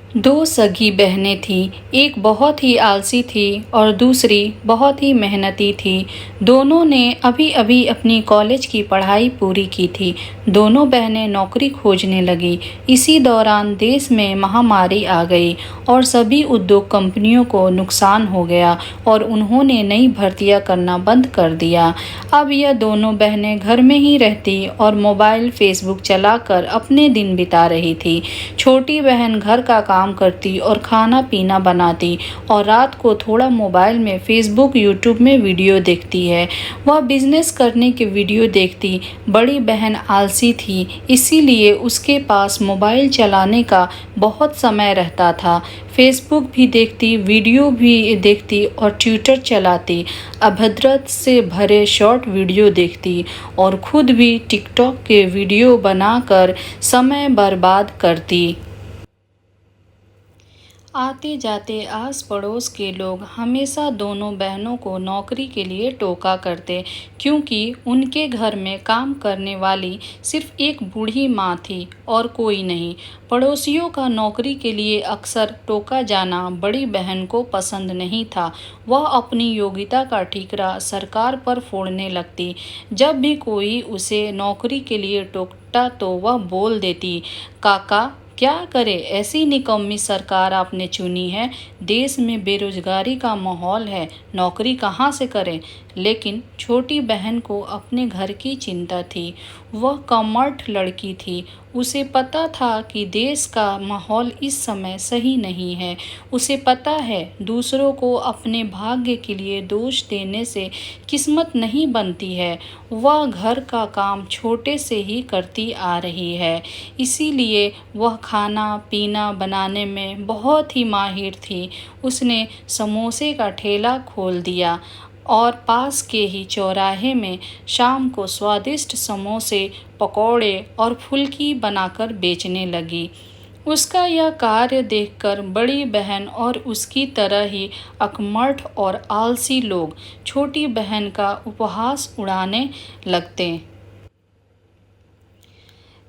दो सगी बहनें थीं, एक बहुत ही आलसी थी और दूसरी बहुत ही मेहनती थी। दोनों ने अभी-अभी अपनी कॉलेज की पढ़ाई पूरी की थी। दोनों बहनें नौकरी खोजने लगीं। इसी दौरान देश में महामारी आ गई और सभी उद्योग कंपनियों को नुकसान हो गया और उन्होंने नई भर्तियां करना बंद कर दिया। अब यह दोनों बहनें घर में ही रहती और मोबाइल, फेसबुक चलाकर अपने दिन बिता रही थी। छोटी बहन घर का काम करती और खाना पीना बनाती और रात को थोड़ा मोबाइल में फेसबुक, यूट्यूब में वीडियो देखती है। वह बिजनेस करने के वीडियो देखती। बड़ी बहन आलसी थी, इसीलिए उसके पास मोबाइल चलाने का बहुत समय रहता था। फेसबुक भी देखती, वीडियो भी देखती और ट्विटर चलाती। अभद्रता से भरे शॉर्ट वीडियो देखती और खुद भी टिकटॉक के वीडियो बनाकर समय बर्बाद करती। आते जाते आस पड़ोस के लोग हमेशा दोनों बहनों को नौकरी के लिए टोका करते, क्योंकि उनके घर में काम करने वाली सिर्फ एक बूढ़ी माँ थी और कोई नहीं। पड़ोसियों का नौकरी के लिए अक्सर टोका जाना बड़ी बहन को पसंद नहीं था। वह अपनी योग्यता का ठीकरा सरकार पर फोड़ने लगती। जब भी कोई उसे नौकरी के लिए टोकता तो वह बोल देती, काका क्या करे, ऐसी निकम्मी सरकार आपने चुनी है। देश में बेरोजगारी का माहौल है, नौकरी कहाँ से करें। लेकिन छोटी बहन को अपने घर की चिंता थी। वह कर्मठ लड़की थी। उसे पता था कि देश का माहौल इस समय सही नहीं है। उसे पता है दूसरों को अपने भाग्य के लिए दोष देने से किस्मत नहीं बनती है। वह घर का काम छोटे से ही करती आ रही है, इसीलिए वह खाना पीना बनाने में बहुत ही माहिर थी। उसने समोसे का ठेला खोल दिया और पास के ही चौराहे में शाम को स्वादिष्ट समोसे, पकौड़े और फुल्की बनाकर बेचने लगी। उसका यह कार्य देखकर बड़ी बहन और उसकी तरह ही अकमठ और आलसी लोग छोटी बहन का उपहास उड़ाने लगते।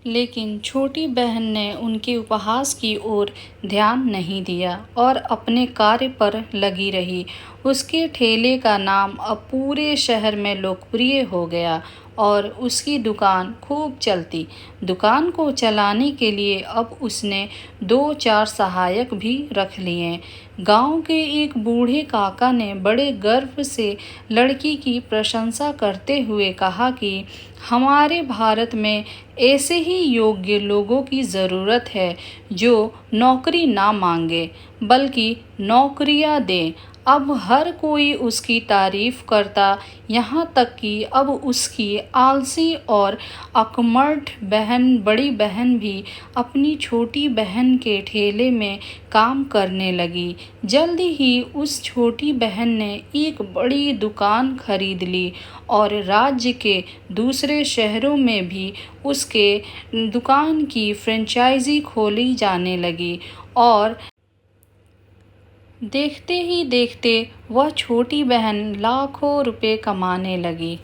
लेकिन छोटी बहन ने उनके उपहास की ओर ध्यान नहीं दिया और अपने कार्य पर लगी रही। उसके ठेले का नाम अब पूरे शहर में लोकप्रिय हो गया और उसकी दुकान खूब चलती। दुकान को चलाने के लिए अब उसने 2-4 सहायक भी रख लिए। गांव के एक बूढ़े काका ने बड़े गर्व से लड़की की प्रशंसा करते हुए कहा कि हमारे भारत में ऐसे ही योग्य लोगों की ज़रूरत है जो नौकरी ना मांगे बल्कि नौकरियां दें। अब हर कोई उसकी तारीफ करता, यहाँ तक कि अब उसकी आलसी और अकमठ बड़ी बहन भी अपनी छोटी बहन के ठेले में काम करने लगी। जल्द ही उस छोटी बहन ने एक बड़ी दुकान खरीद ली और राज्य के दूसरे शहरों में भी उसके दुकान की फ्रेंचाइजी खोली जाने लगी और देखते ही देखते वह छोटी बहन लाखों रुपए कमाने लगी।